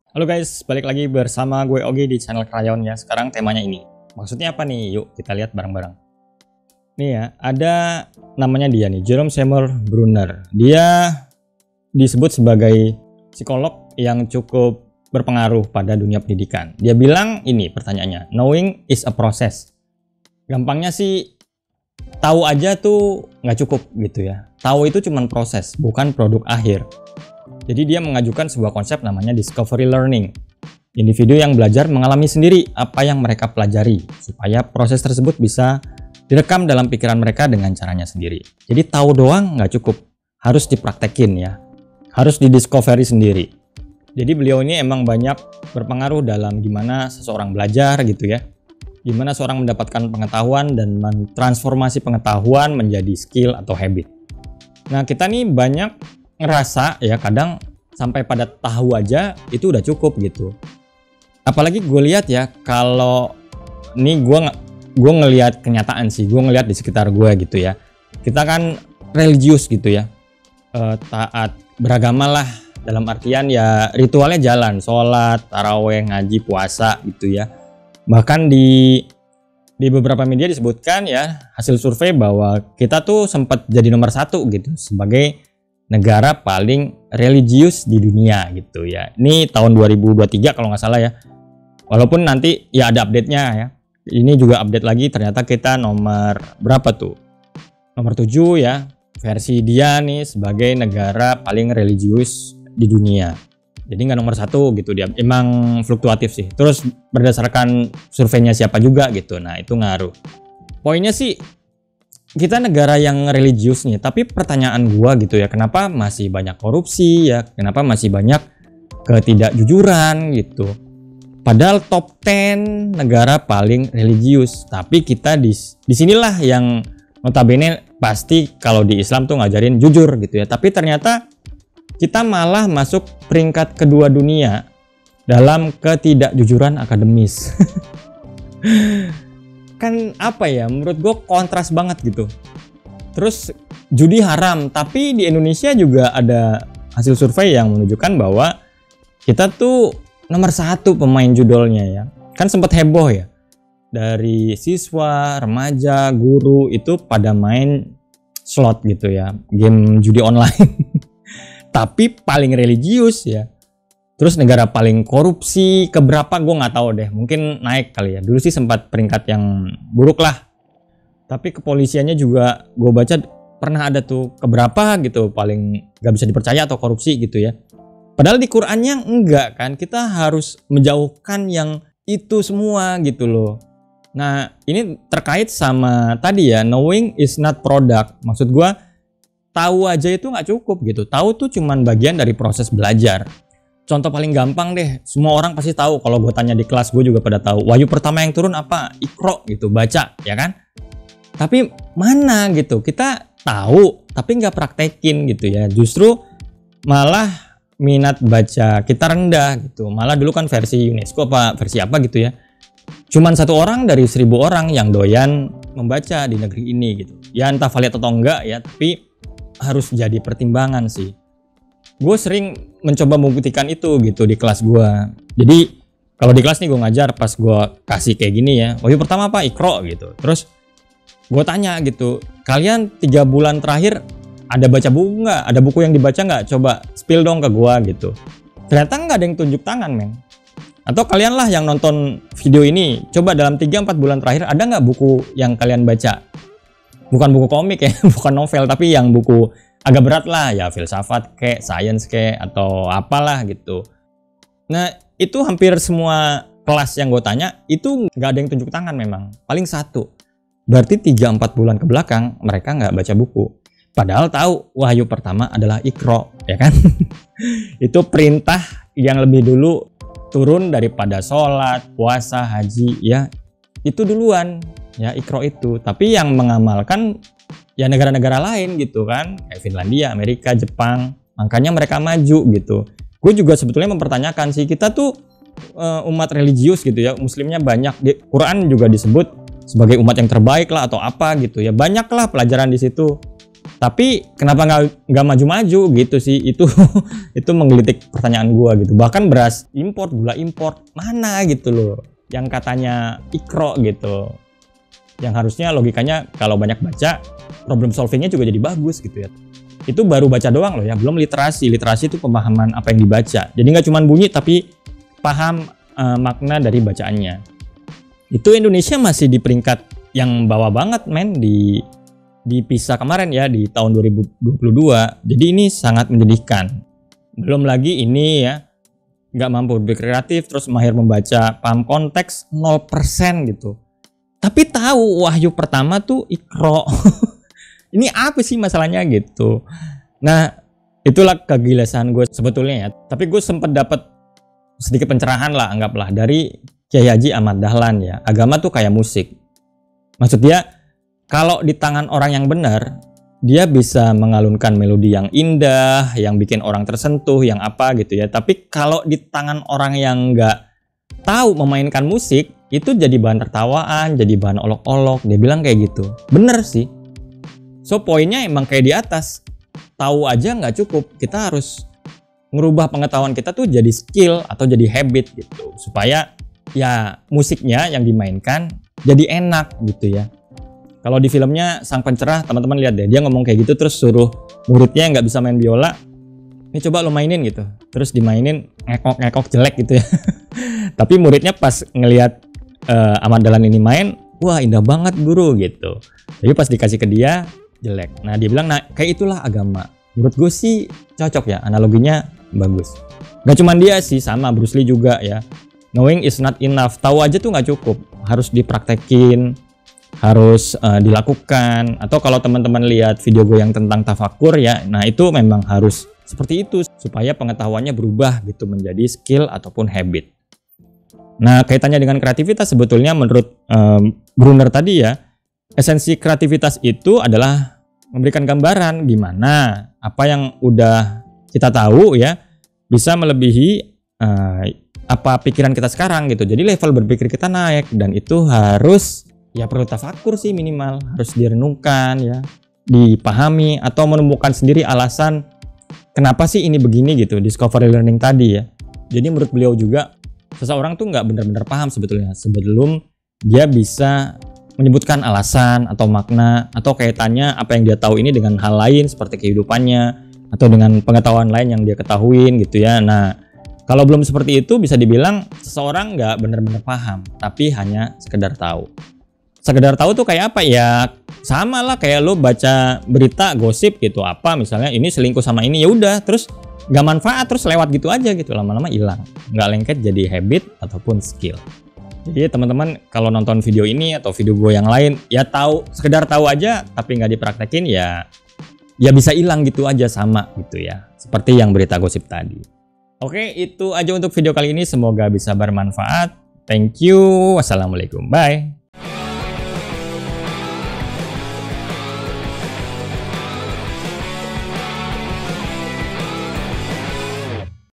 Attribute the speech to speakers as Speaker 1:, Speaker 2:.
Speaker 1: Halo guys, balik lagi bersama gue Ogi di channel Krayon ya. Sekarang temanya ini. Maksudnya apa nih? Yuk kita lihat bareng-bareng. Nih ya, ada namanya dia nih, Jerome Seymour Brunner. Dia disebut sebagai psikolog yang cukup berpengaruh pada dunia pendidikan. Dia bilang ini pertanyaannya, knowing is a process. Gampangnya sih, tahu aja tuh nggak cukup gitu ya. Tahu itu cuma proses, bukan produk akhir. Jadi dia mengajukan sebuah konsep namanya discovery learning. Individu yang belajar mengalami sendiri apa yang mereka pelajari, supaya proses tersebut bisa direkam dalam pikiran mereka dengan caranya sendiri. Jadi tahu doang nggak cukup, harus dipraktekin ya. Harus didiscovery sendiri. Jadi beliau ini emang banyak berpengaruh dalam gimana seseorang belajar gitu ya. Gimana seorang mendapatkan pengetahuan dan mentransformasi pengetahuan menjadi skill atau habit. Nah kita nih banyak ngerasa ya kadang sampai pada tahu aja itu udah cukup gitu. Apalagi gue lihat ya, kalau nih gue ngelihat kenyataan sih, gue ngelihat di sekitar gue gitu ya. Kita kan religius gitu ya, taat beragama lah, dalam artian ya ritualnya jalan, sholat, taraweh, ngaji, puasa gitu ya. Bahkan di beberapa media disebutkan ya hasil survei bahwa kita tuh sempat jadi nomor 1 gitu sebagai negara paling religius di dunia gitu ya. Ini tahun 2023 kalau nggak salah ya. Walaupun nanti ya ada update-nya ya. Ini juga update lagi, ternyata kita nomor berapa tuh? Nomor 7 ya. Versi dia nih sebagai negara paling religius di dunia. Jadi nggak nomor 1 gitu dia. Emang fluktuatif sih. Terus berdasarkan surveinya siapa juga gitu. Nah itu ngaruh. Poinnya sih, kita negara yang religius nih, tapi pertanyaan gua gitu ya, kenapa masih banyak korupsi ya, kenapa masih banyak ketidakjujuran gitu. Padahal top 10 negara paling religius, tapi kita di sinilah yang notabene pasti kalau di Islam tuh ngajarin jujur gitu ya, tapi ternyata kita malah masuk peringkat kedua dunia dalam ketidakjujuran akademis. Kan apa ya, menurut gue kontras banget gitu. Terus judi haram, tapi di Indonesia juga ada hasil survei yang menunjukkan bahwa kita tuh nomor 1 pemain judolnya ya. Kan sempat heboh ya, dari siswa, remaja, guru itu pada main slot gitu ya, game judi online. Tapi paling religius ya. Terus negara paling korupsi keberapa gue nggak tahu deh, mungkin naik kali ya. Dulu sih sempat peringkat yang buruk lah. Tapi kepolisiannya juga gue baca pernah ada tuh keberapa gitu paling nggak bisa dipercaya atau korupsi gitu ya. Padahal di Qurannya enggak kan, kita harus menjauhkan yang itu semua gitu loh. Nah ini terkait sama tadi ya, knowing is not product. Maksud gue tahu aja itu nggak cukup gitu. Tahu tuh cuman bagian dari proses belajar. Contoh paling gampang deh, semua orang pasti tahu. Kalau gue tanya di kelas, gue juga pada tahu. Wahyu pertama yang turun apa? Iqra gitu, baca, ya kan? Tapi mana gitu, kita tahu, tapi nggak praktekin gitu ya. Justru malah minat baca kita rendah gitu. Malah dulu kan versi UNESCO apa versi apa gitu ya. Cuman 1 orang dari 1000 orang yang doyan membaca di negeri ini gitu. Ya entah valid atau enggak ya, tapi harus jadi pertimbangan sih. Gue sering mencoba membuktikan itu gitu di kelas gue. Jadi kalau di kelas nih gue ngajar, pas gue kasih kayak gini ya, wahyu pertama apa? Iqra gitu. Terus gue tanya gitu, kalian 3 bulan terakhir ada baca buku nggak? Ada buku yang dibaca nggak? Coba spill dong ke gue gitu. Ternyata nggak ada yang tunjuk tangan, men. Atau kalian lah yang nonton video ini, coba dalam 3-4 bulan terakhir ada nggak buku yang kalian baca? Bukan buku komik ya, bukan novel, tapi yang buku agak berat lah ya, filsafat kayak science kayak atau apalah gitu. Nah itu hampir semua kelas yang gue tanya itu nggak ada yang tunjuk tangan memang, paling 1. Berarti 3-4 bulan ke belakang mereka nggak baca buku, padahal tahu wahyu pertama adalah Iqra ya kan. Itu perintah yang lebih dulu turun daripada sholat, puasa, haji ya, itu duluan ya Iqra itu. Tapi yang mengamalkan ya negara-negara lain gitu kan, kayak Finlandia, Amerika, Jepang, makanya mereka maju gitu. Gue juga sebetulnya mempertanyakan sih, kita tuh umat religius gitu ya, muslimnya banyak, di Quran juga disebut sebagai umat yang terbaik lah atau apa gitu ya, banyak lah pelajaran di situ. Tapi kenapa nggak maju-maju gitu sih? Itu itu menggelitik pertanyaan gua gitu. Bahkan beras import, gula import, mana gitu loh yang katanya ikro gitu, yang harusnya logikanya kalau banyak baca problem solvingnya juga jadi bagus gitu ya. Itu baru baca doang loh ya, belum literasi. Literasi itu pemahaman apa yang dibaca, jadi nggak cuma bunyi tapi paham makna dari bacaannya. Itu Indonesia masih di peringkat yang bawah banget men di PISA kemarin ya, di tahun 2022. Jadi ini sangat menyedihkan. Belum lagi ini ya, nggak mampu berpikir kreatif, terus mahir membaca, paham konteks 0% gitu. Tapi tahu wahyu pertama tuh ikro. Ini apa sih masalahnya gitu. Nah, itulah kegilasan gue sebetulnya ya. Tapi gue sempat dapat sedikit pencerahan lah, anggaplah, dari Kiai Haji Ahmad Dahlan ya. Agama tuh kayak musik. Maksud dia, kalau di tangan orang yang benar, dia bisa mengalunkan melodi yang indah, yang bikin orang tersentuh, yang apa gitu ya. Tapi kalau di tangan orang yang nggak tahu memainkan musik, itu jadi bahan tertawaan, jadi bahan olok-olok. Dia bilang kayak gitu. Bener sih. So poinnya emang kayak di atas. Tahu aja nggak cukup. Kita harus ngerubah pengetahuan kita tuh jadi skill atau jadi habit gitu. Supaya ya musiknya yang dimainkan jadi enak gitu ya. Kalau di filmnya Sang Pencerah, teman-teman lihat deh, dia ngomong kayak gitu terus suruh muridnya yang nggak bisa main biola, ini coba lo mainin gitu, terus dimainin ngekok jelek gitu ya. Tapi muridnya pas ngelihat Ahmad Dahlan ini main, wah indah banget guru gitu. Jadi pas dikasih ke dia jelek. Nah dia bilang, nah kayak itulah agama. Menurut gue sih cocok ya, analoginya bagus. Gak cuman dia sih, sama Bruce Lee juga ya. Knowing is not enough, tahu aja tuh nggak cukup, harus dipraktekin, harus dilakukan. Atau kalau teman-teman lihat video gue yang tentang tafakur ya, nah itu memang harus seperti itu supaya pengetahuannya berubah gitu menjadi skill ataupun habit. Nah kaitannya dengan kreativitas sebetulnya menurut Brunner tadi ya, esensi kreativitas itu adalah memberikan gambaran gimana apa yang udah kita tahu ya bisa melebihi apa pikiran kita sekarang gitu. Jadi level berpikir kita naik, dan itu harus ya perlu tafakur sih minimal, harus direnungkan ya, dipahami atau menemukan sendiri alasan kenapa sih ini begini gitu, discovery learning tadi ya. Jadi menurut beliau juga seseorang tuh nggak benar-benar paham sebetulnya sebelum dia bisa menyebutkan alasan atau makna atau kaitannya apa yang dia tahu ini dengan hal lain seperti kehidupannya atau dengan pengetahuan lain yang dia ketahuin gitu ya. Nah kalau belum seperti itu bisa dibilang seseorang nggak benar-benar paham, tapi hanya sekedar tahu. Sekedar tahu tuh kayak apa ya, sama lah kayak lo baca berita gosip gitu, apa misalnya ini selingkuh sama ini, ya udah terus nggak manfaat, terus lewat gitu aja gitu, lama-lama hilang, nggak lengket jadi habit ataupun skill. Jadi teman-teman kalau nonton video ini atau video gue yang lain ya tahu, sekedar tahu aja tapi nggak dipraktekin ya bisa hilang gitu aja, sama gitu ya, seperti yang berita gosip tadi. Oke, itu aja untuk video kali ini, semoga bisa bermanfaat. Thank you, wassalamualaikum, bye.